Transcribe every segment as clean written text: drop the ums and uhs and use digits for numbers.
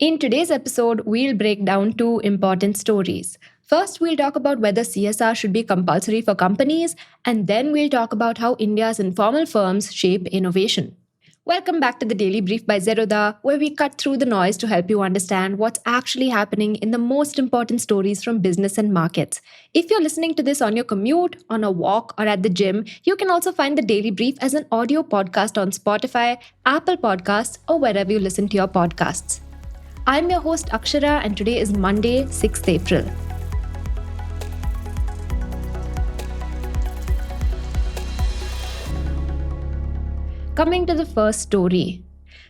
In today's episode, we'll break down two important stories. First, we'll talk about whether CSR should be compulsory for companies, and then we'll talk about how India's informal firms shape innovation. Welcome back to the Daily Brief by Zerodha, where we cut through the noise to help you understand what's actually happening in the most important stories from business and markets. If you're listening to this on your commute, on a walk, or at the gym, you can also find the Daily Brief as an audio podcast on Spotify, Apple Podcasts, or wherever you listen to your podcasts. I'm your host Akshara, and today is Monday, 6th April. Coming to the first story.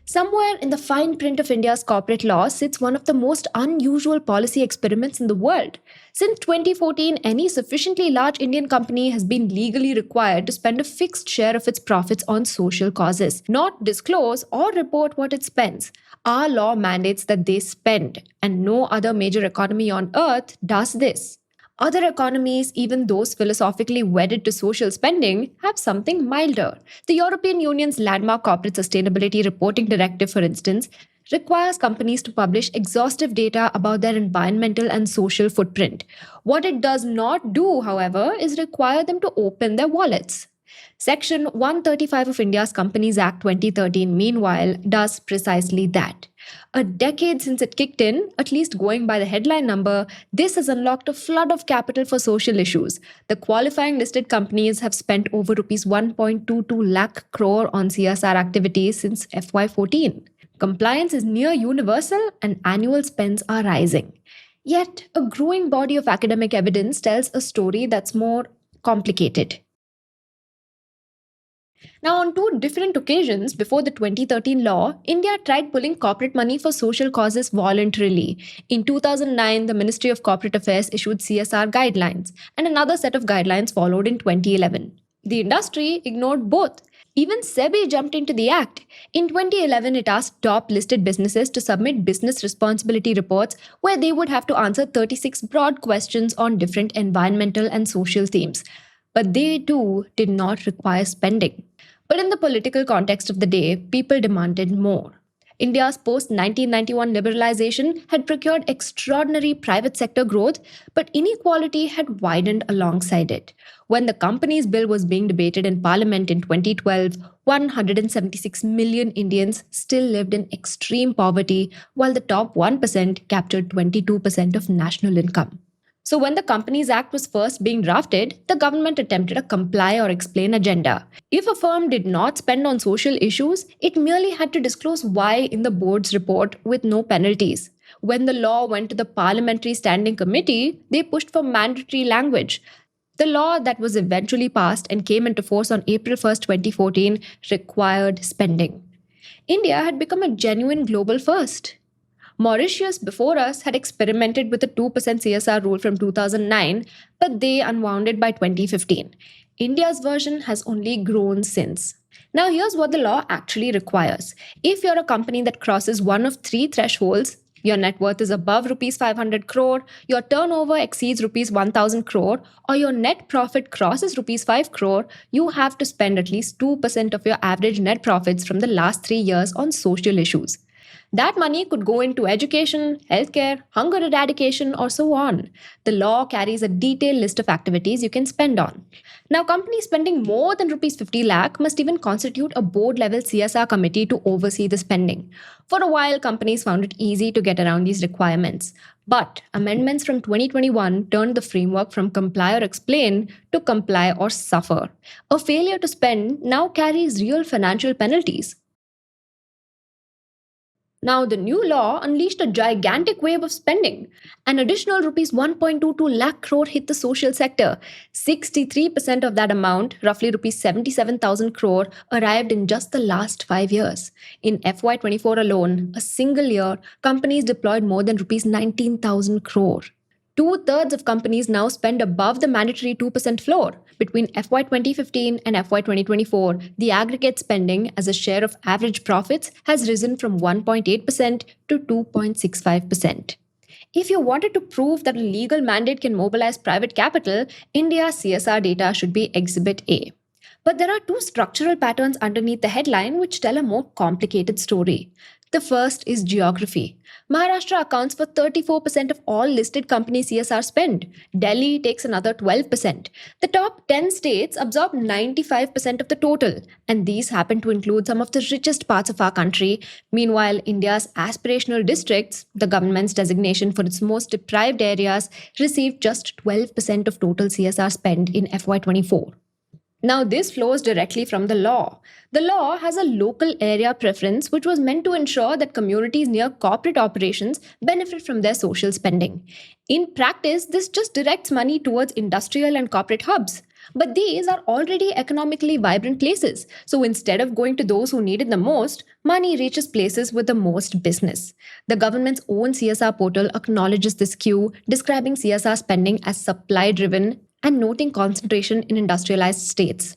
Somewhere in the fine print of India's corporate law sits one of the most unusual policy experiments in the world. Since 2014, any sufficiently large Indian company has been legally required to spend a fixed share of its profits on social causes, not disclose or report what it spends. Our law mandates that they spend, and no other major economy on earth does this. Other economies, even those philosophically wedded to social spending, have something milder. The European Union's landmark Corporate Sustainability Reporting Directive, for instance, requires companies to publish exhaustive data about their environmental and social footprint. What it does not do, however, is require them to open their wallets. Section 135 of India's Companies Act 2013, meanwhile, does precisely that. A decade since it kicked in, at least going by the headline number, this has unlocked a flood of capital for social issues. The qualifying listed companies have spent over rupees 1.22 lakh crore on CSR activities since FY14. Compliance is near universal and annual spends are rising. Yet, a growing body of academic evidence tells a story that's more complicated. Now, on two different occasions before the 2013 law, India tried pulling corporate money for social causes voluntarily. In 2009, the Ministry of Corporate Affairs issued CSR guidelines, and another set of guidelines followed in 2011. The industry ignored both. Even SEBI jumped into the act. In 2011, it asked top listed businesses to submit business responsibility reports where they would have to answer 36 broad questions on different environmental and social themes. But they too did not require spending. But in the political context of the day, people demanded more. India's post-1991 liberalization had procured extraordinary private sector growth, but inequality had widened alongside it. When the Companies Bill was being debated in Parliament in 2012, 176 million Indians still lived in extreme poverty, while the top 1% captured 22% of national income. So when the Companies Act was first being drafted, the government attempted a comply or explain agenda. If a firm did not spend on social issues, it merely had to disclose why in the board's report with no penalties. When the law went to the Parliamentary Standing Committee, they pushed for mandatory language. The law that was eventually passed and came into force on April 1st, 2014, required spending. India had become a genuine global first. Mauritius before us had experimented with a 2% CSR rule from 2009, but they unwound it by 2015. India's version has only grown since. Now here's what the law actually requires. If you're a company that crosses one of three thresholds, your net worth is above rupees 500 crore, your turnover exceeds rupees 1000 crore, or your net profit crosses rupees 5 crore, you have to spend at least 2% of your average net profits from the last 3 years on social issues. That money could go into education, healthcare, hunger eradication, or so on. The law carries a detailed list of activities you can spend on. Now, companies spending more than rupees 50 lakh must even constitute a board-level CSR committee to oversee the spending. For a while, companies found it easy to get around these requirements. But amendments from 2021 turned the framework from comply or explain to comply or suffer. A failure to spend now carries real financial penalties. Now, the new law unleashed a gigantic wave of spending. An additional rupees 1.22 lakh crore hit the social sector. 63% of that amount, roughly rupees 77,000 crore, arrived in just the last 5 years. In FY24 alone, a single year, companies deployed more than rupees 19,000 crore. 2/3 of companies now spend above the mandatory 2% floor. Between FY 2015 and FY 2024, the aggregate spending as a share of average profits has risen from 1.8% to 2.65%. If you wanted to prove that a legal mandate can mobilize private capital, India's CSR data should be Exhibit A. But there are two structural patterns underneath the headline which tell a more complicated story. The first is geography. Maharashtra accounts for 34% of all listed company CSR spend. Delhi takes another 12%. The top 10 states absorb 95% of the total, and these happen to include some of the richest parts of our country. Meanwhile, India's aspirational districts, the government's designation for its most deprived areas, received just 12% of total CSR spend in FY24. Now, this flows directly from the law. The law has a local area preference which was meant to ensure that communities near corporate operations benefit from their social spending. In practice, this just directs money towards industrial and corporate hubs. But these are already economically vibrant places. So instead of going to those who need it the most, money reaches places with the most business. The government's own CSR portal acknowledges this skew, describing CSR spending as supply driven and noting concentration in industrialized states.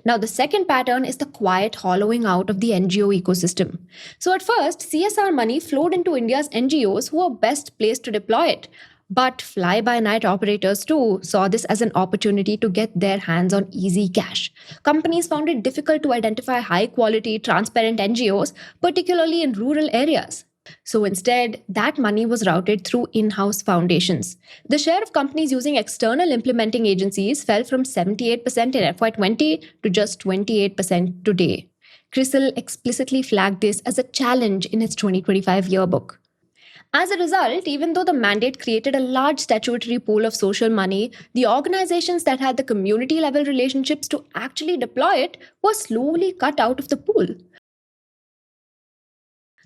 Now, the second pattern is the quiet hollowing out of the NGO ecosystem. So, at first, CSR money flowed into India's NGOs who were best placed to deploy it. But fly by night operators too saw this as an opportunity to get their hands on easy cash. Companies found it difficult to identify high quality, transparent NGOs, particularly in rural areas. So instead, that money was routed through in house foundations. The share of companies using external implementing agencies fell from 78% in FY20 to just 28% today. CRISIL explicitly flagged this as a challenge in its 2025 yearbook. As a result, even though the mandate created a large statutory pool of social money, the organizations that had the community level relationships to actually deploy it were slowly cut out of the pool.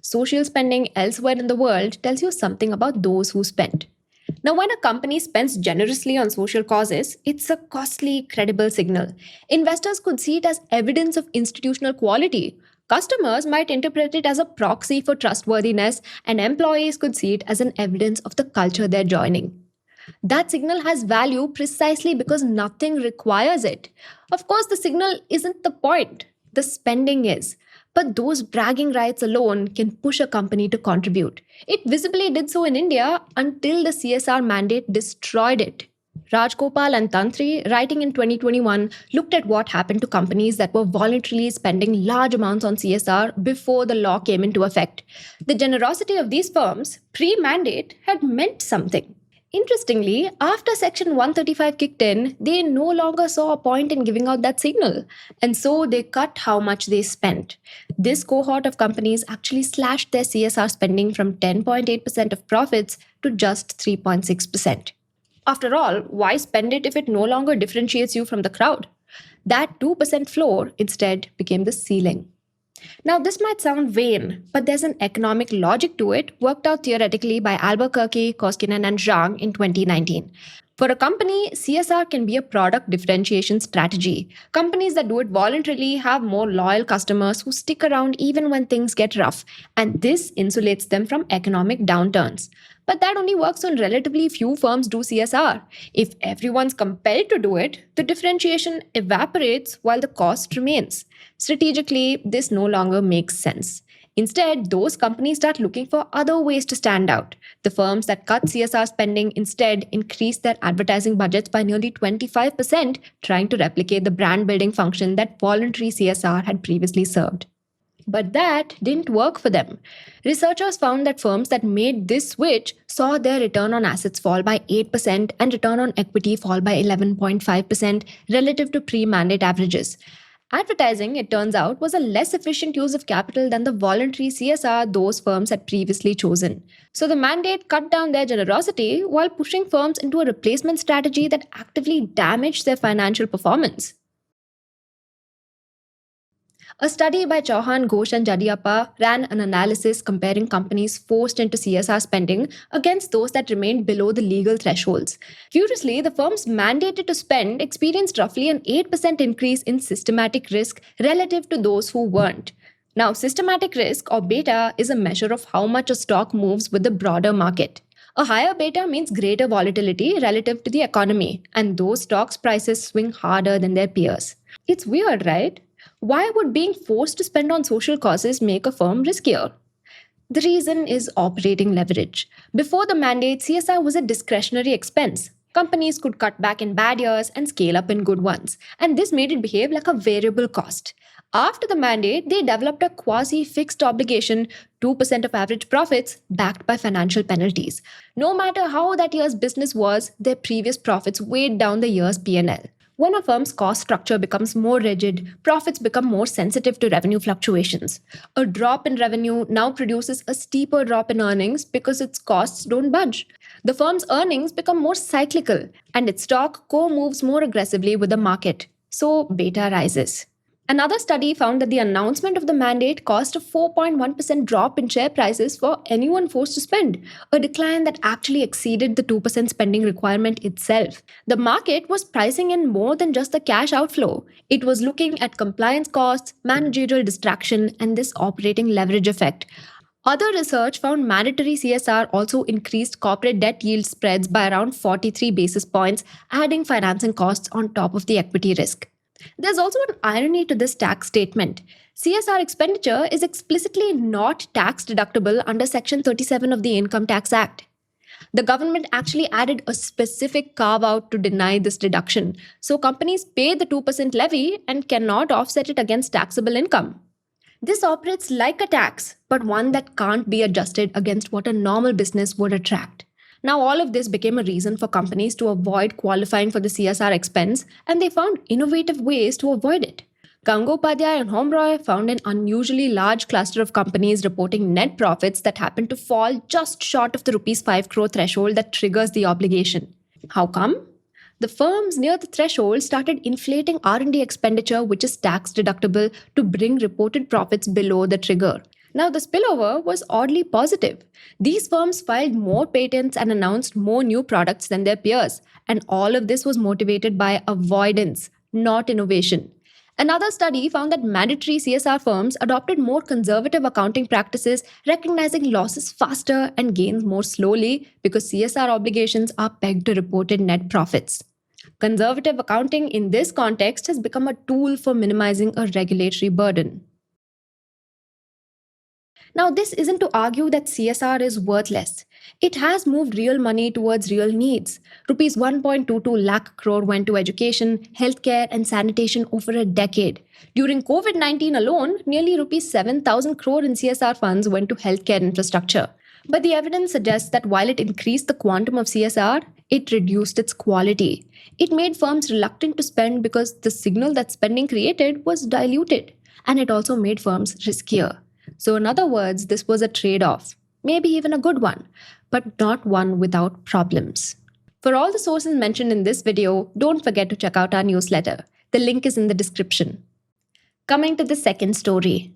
Social spending elsewhere in the world tells you something about those who spend. Now, when a company spends generously on social causes, it's a costly, credible signal. Investors could see it as evidence of institutional quality. Customers might interpret it as a proxy for trustworthiness, and employees could see it as an evidence of the culture they're joining. That signal has value precisely because nothing requires it. Of course, the signal isn't the point, the spending is. But those bragging rights alone can push a company to contribute. It visibly did so in India until the CSR mandate destroyed it. Rajgopal and Tantri, writing in 2021, looked at what happened to companies that were voluntarily spending large amounts on CSR before the law came into effect. The generosity of these firms, pre-mandate, had meant something. Interestingly, after Section 135 kicked in, they no longer saw a point in giving out that signal, and so they cut how much they spent. This cohort of companies actually slashed their CSR spending from 10.8% of profits to just 3.6%. After all, why spend it if it no longer differentiates you from the crowd? That 2% floor instead became the ceiling. Now, this might sound vain, but there's an economic logic to it worked out theoretically by Albuquerque, Koskinen, and Zhang in 2019. For a company, CSR can be a product differentiation strategy. Companies that do it voluntarily have more loyal customers who stick around even when things get rough, and this insulates them from economic downturns. But that only works when relatively few firms do CSR. If everyone's compelled to do it, the differentiation evaporates while the cost remains. Strategically, this no longer makes sense. Instead, those companies start looking for other ways to stand out. The firms that cut CSR spending instead increase their advertising budgets by nearly 25%, trying to replicate the brand building function that voluntary CSR had previously served. But that didn't work for them. Researchers found that firms that made this switch saw their return on assets fall by 8% and return on equity fall by 11.5% relative to pre-mandate averages. Advertising, it turns out, was a less efficient use of capital than the voluntary CSR those firms had previously chosen. So the mandate cut down their generosity while pushing firms into a replacement strategy that actively damaged their financial performance. A study by Chauhan, Ghosh, and Jadiappa ran an analysis comparing companies forced into CSR spending against those that remained below the legal thresholds. Curiously, the firms mandated to spend experienced roughly an 8% increase in systematic risk relative to those who weren't. Now, systematic risk, or beta, is a measure of how much a stock moves with the broader market. A higher beta means greater volatility relative to the economy, and those stocks' prices swing harder than their peers. It's weird, right? Why would being forced to spend on social causes make a firm riskier? The reason is operating leverage. Before the mandate, CSR was a discretionary expense. Companies could cut back in bad years and scale up in good ones, and this made it behave like a variable cost. After the mandate, they developed a quasi fixed obligation, 2% of average profits, backed by financial penalties. No matter how that year's business was, their previous profits weighed down the year's P&L. When a firm's cost structure becomes more rigid, profits become more sensitive to revenue fluctuations. A drop in revenue now produces a steeper drop in earnings because its costs don't budge. The firm's earnings become more cyclical, and its stock co moves more aggressively with the market. So beta rises. Another study found that the announcement of the mandate caused a 4.1% drop in share prices for anyone forced to spend, a decline that actually exceeded the 2% spending requirement itself. The market was pricing in more than just the cash outflow. It was looking at compliance costs, managerial distraction, and this operating leverage effect. Other research found mandatory CSR also increased corporate debt yield spreads by around 43 basis points, adding financing costs on top of the equity risk. There's also an irony to this tax statement. CSR expenditure is explicitly not tax deductible under Section 37 of the Income Tax Act. The government actually added a specific carve out to deny this deduction. So companies pay the 2% levy and cannot offset it against taxable income. This operates like a tax, but one that can't be adjusted against what a normal business would attract. Now, all of this became a reason for companies to avoid qualifying for the CSR expense, and they found innovative ways to avoid it. Gangopadhyay and Homroy found an unusually large cluster of companies reporting net profits that happened to fall just short of the rupees 5 crore threshold that triggers the obligation. How come? The firms near the threshold started inflating R&D expenditure, which is tax deductible, to bring reported profits below the trigger. Now, the spillover was oddly positive. These firms filed more patents and announced more new products than their peers, and all of this was motivated by avoidance, not innovation. Another study found that mandatory CSR firms adopted more conservative accounting practices, recognizing losses faster and gains more slowly because CSR obligations are pegged to reported net profits. Conservative accounting in this context has become a tool for minimizing a regulatory burden. Now, this isn't to argue that CSR is worthless. It has moved real money towards real needs. Rupees 1.22 lakh crore went to education, healthcare, and sanitation over a decade. During COVID 19 alone, nearly rupees 7,000 crore in CSR funds went to healthcare infrastructure. But the evidence suggests that while it increased the quantum of CSR, it reduced its quality. It made firms reluctant to spend because the signal that spending created was diluted. And it also made firms riskier. So, in other words, this was a trade off, maybe even a good one, but not one without problems. For all the sources mentioned in this video, don't forget to check out our newsletter. The link is in the description. Coming to the second story.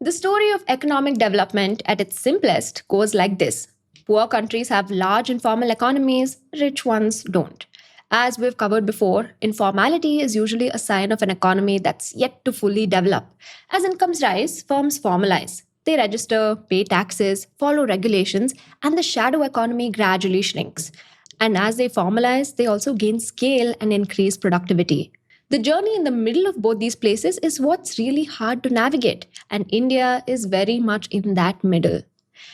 The story of economic development at its simplest goes like this. Poor countries have large informal economies, rich ones don't. As we've covered before, informality is usually a sign of an economy that's yet to fully develop. As incomes rise, firms formalize. They register, pay taxes, follow regulations, and the shadow economy gradually shrinks. And as they formalize, they also gain scale and increase productivity. The journey in the middle of both these places is what's really hard to navigate, and India is very much in that middle.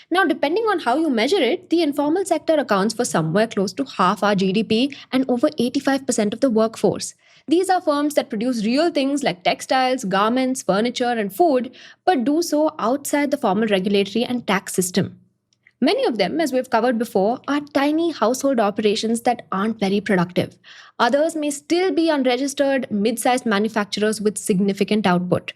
Now, depending on how you measure it, the informal sector accounts for somewhere close to half our GDP and over 85% of the workforce. These are firms that produce real things like textiles, garments, furniture, and food, but do so outside the formal regulatory and tax system. Many of them, as we've covered before, are tiny household operations that aren't very productive. Others may still be unregistered, mid sized manufacturers with significant output.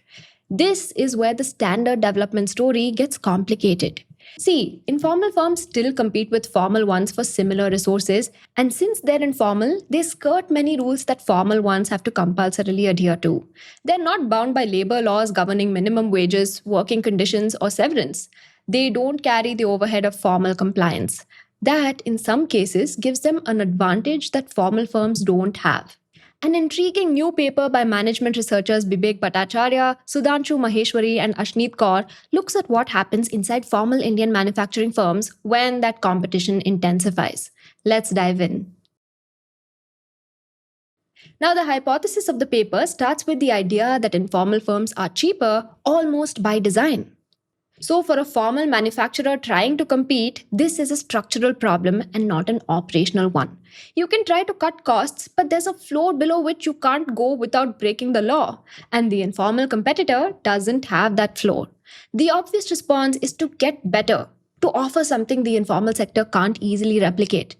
This is where the standard development story gets complicated. See, informal firms still compete with formal ones for similar resources, and since they're informal, they skirt many rules that formal ones have to compulsorily adhere to. They're not bound by labor laws governing minimum wages, working conditions, or severance. They don't carry the overhead of formal compliance. That, in some cases, gives them an advantage that formal firms don't have. An intriguing new paper by management researchers Bibek Bhattacharya, Sudhanshu Maheshwari, and Ashneet Kaur looks at what happens inside formal Indian manufacturing firms when that competition intensifies. Let's dive in. Now, the hypothesis of the paper starts with the idea that informal firms are cheaper almost by design. So, for a formal manufacturer trying to compete, this is a structural problem and not an operational one. You can try to cut costs, but there's a floor below which you can't go without breaking the law. And the informal competitor doesn't have that floor. The obvious response is to get better, to offer something the informal sector can't easily replicate.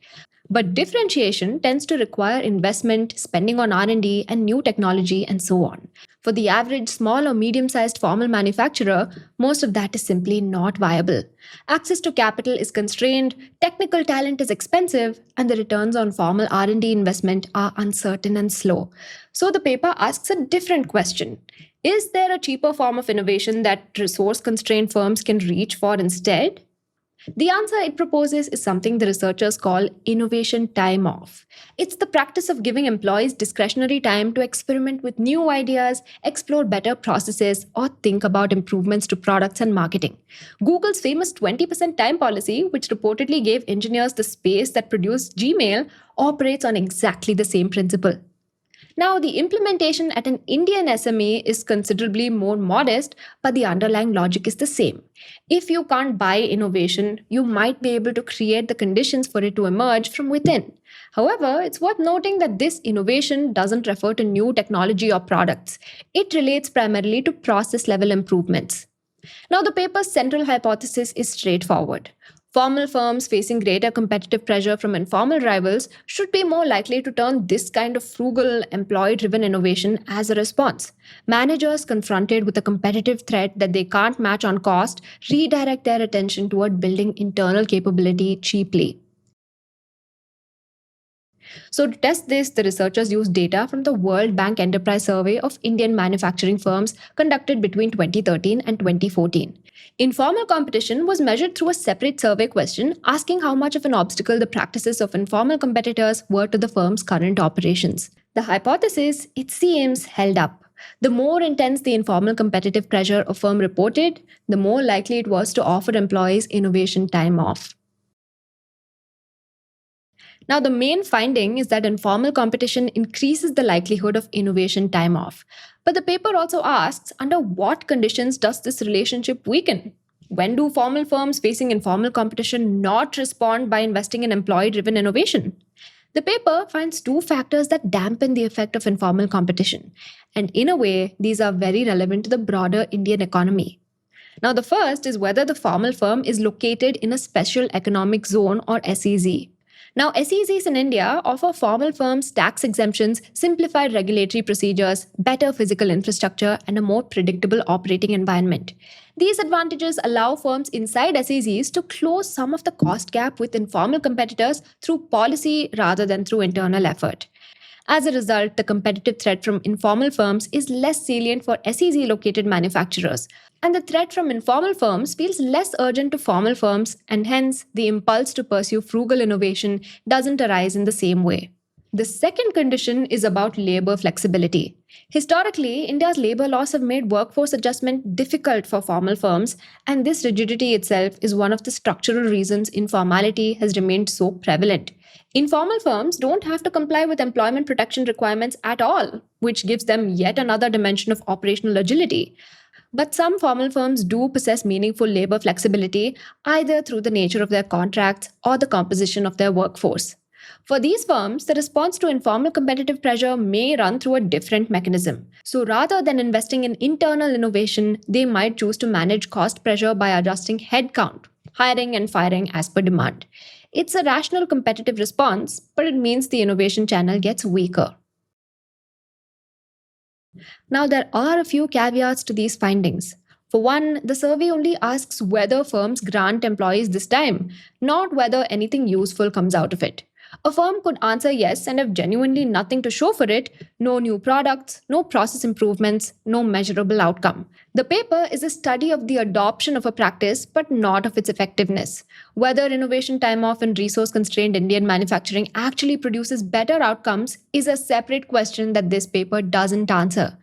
But differentiation tends to require investment, spending on R&D and new technology and so on. For the average small or medium-sized formal manufacturer, most of that is simply not viable. Access to capital is constrained, technical talent is expensive, and the returns on formal R&D investment are uncertain and slow. So the paper asks a different question. Is there a cheaper form of innovation that resource-constrained firms can reach for instead? The answer it proposes is something the researchers call innovation time off. It's the practice of giving employees discretionary time to experiment with new ideas, explore better processes, or think about improvements to products and marketing. Google's famous 20% time policy, which reportedly gave engineers the space that produced Gmail, operates on exactly the same principle. Now, the implementation at an Indian SME is considerably more modest, but the underlying logic is the same. If you can't buy innovation, you might be able to create the conditions for it to emerge from within. However, it's worth noting that this innovation doesn't refer to new technology or products. It relates primarily to process level improvements. Now, the paper's central hypothesis is straightforward. Formal firms facing greater competitive pressure from informal rivals should be more likely to turn this kind of frugal, employee driven innovation as a response. Managers confronted with a competitive threat that they can't match on cost redirect their attention toward building internal capability cheaply. So, to test this, the researchers used data from the World Bank Enterprise Survey of Indian manufacturing firms conducted between 2013 and 2014. Informal competition was measured through a separate survey question asking how much of an obstacle the practices of informal competitors were to the firm's current operations. The hypothesis, it seems, held up. The more intense the informal competitive pressure a firm reported, the more likely it was to offer employees innovation time off. Now, the main finding is that informal competition increases the likelihood of innovation time off. But the paper also asks under what conditions does this relationship weaken? When do formal firms facing informal competition not respond by investing in employee driven innovation? The paper finds two factors that dampen the effect of informal competition. And in a way, these are very relevant to the broader Indian economy. Now, the first is whether the formal firm is located in a special economic zone or SEZ. Now, SEZs in India offer formal firms tax exemptions, simplified regulatory procedures, better physical infrastructure, and a more predictable operating environment. These advantages allow firms inside SEZs to close some of the cost gap with informal competitors through policy rather than through internal effort. As a result, the competitive threat from informal firms is less salient for SEZ located manufacturers, and the threat from informal firms feels less urgent to formal firms, and hence the impulse to pursue frugal innovation doesn't arise in the same way. The second condition is about labor flexibility. Historically, India's labor laws have made workforce adjustment difficult for formal firms, and this rigidity itself is one of the structural reasons informality has remained so prevalent. Informal firms don't have to comply with employment protection requirements at all, which gives them yet another dimension of operational agility. But some formal firms do possess meaningful labor flexibility, either through the nature of their contracts or the composition of their workforce. For these firms, the response to informal competitive pressure may run through a different mechanism. So rather than investing in internal innovation, they might choose to manage cost pressure by adjusting headcount, hiring and firing as per demand. It's a rational competitive response, but it means the innovation channel gets weaker. Now, there are a few caveats to these findings. For one, the survey only asks whether firms grant employees this time, not whether anything useful comes out of it. A firm could answer yes and have genuinely nothing to show for it, no new products, no process improvements, no measurable outcome. The paper is a study of the adoption of a practice, but not of its effectiveness. Whether innovation time off in resource constrained Indian manufacturing actually produces better outcomes is a separate question that this paper doesn't answer.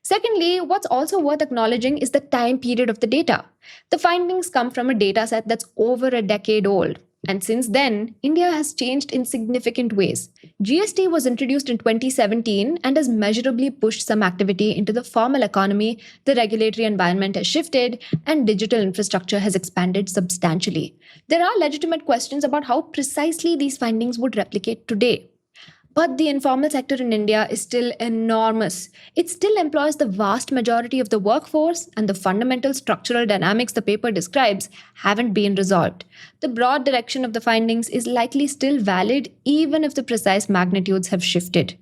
Secondly, what's also worth acknowledging is the time period of the data. The findings come from a data set that's over a decade old. And since then, India has changed in significant ways. GST was introduced in 2017 and has measurably pushed some activity into the formal economy. The regulatory environment has shifted, and digital infrastructure has expanded substantially. There are legitimate questions about how precisely these findings would replicate today. But the informal sector in India is still enormous. It still employs the vast majority of the workforce, and the fundamental structural dynamics the paper describes haven't been resolved. The broad direction of the findings is likely still valid, even if the precise magnitudes have shifted.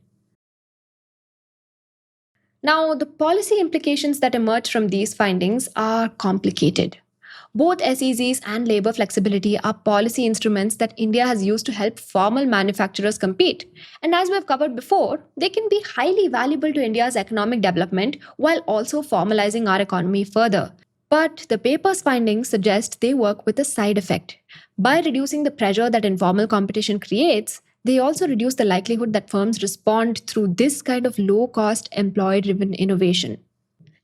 Now, the policy implications that emerge from these findings are complicated. Both SEZs and labor flexibility are policy instruments that India has used to help formal manufacturers compete. And as we've covered before, they can be highly valuable to India's economic development while also formalizing our economy further. But the paper's findings suggest they work with a side effect. By reducing the pressure that informal competition creates, they also reduce the likelihood that firms respond through this kind of low cost, employee driven innovation.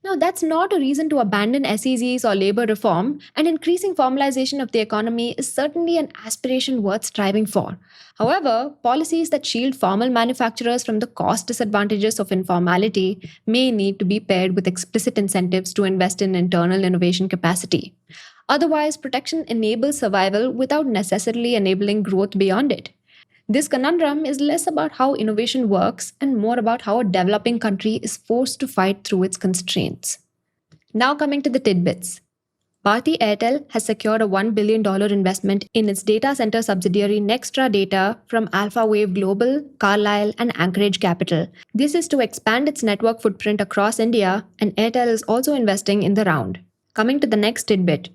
Now, that's not a reason to abandon SEZs or labor reform, and increasing formalization of the economy is certainly an aspiration worth striving for. However, policies that shield formal manufacturers from the cost disadvantages of informality may need to be paired with explicit incentives to invest in internal innovation capacity. Otherwise, protection enables survival without necessarily enabling growth beyond it. This conundrum is less about how innovation works and more about how a developing country is forced to fight through its constraints. Now, coming to the tidbits. Bharti Airtel has secured a $1 billion investment in its data center subsidiary Nextra Data from Alpha Wave Global, Carlyle, and Anchorage Capital. This is to expand its network footprint across India, and Airtel is also investing in the round. Coming to the next tidbit.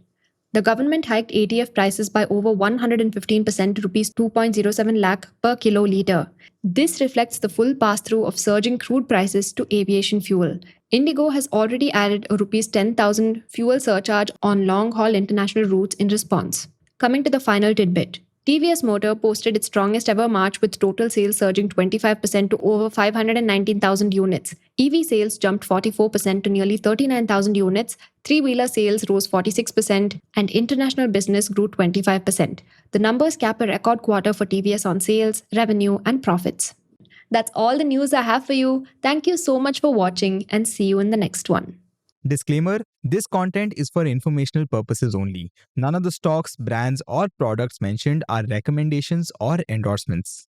The government hiked ATF prices by over 115% to rupees 2.07 lakh per kiloliter. This reflects the full pass-through of surging crude prices to aviation fuel. Indigo has already added a rupees 10,000 fuel surcharge on long-haul international routes in response. Coming to the final tidbit. TVS Motor posted its strongest ever March with total sales surging 25% to over 519,000 units. EV sales jumped 44% to nearly 39,000 units, three-wheeler sales rose 46%, and international business grew 25%. The numbers cap a record quarter for TVS on sales, revenue, and profits. That's all the news I have for you. Thank you so much for watching, and see you in the next one. Disclaimer: this content is for informational purposes only. None of the stocks, brands, or products mentioned are recommendations or endorsements.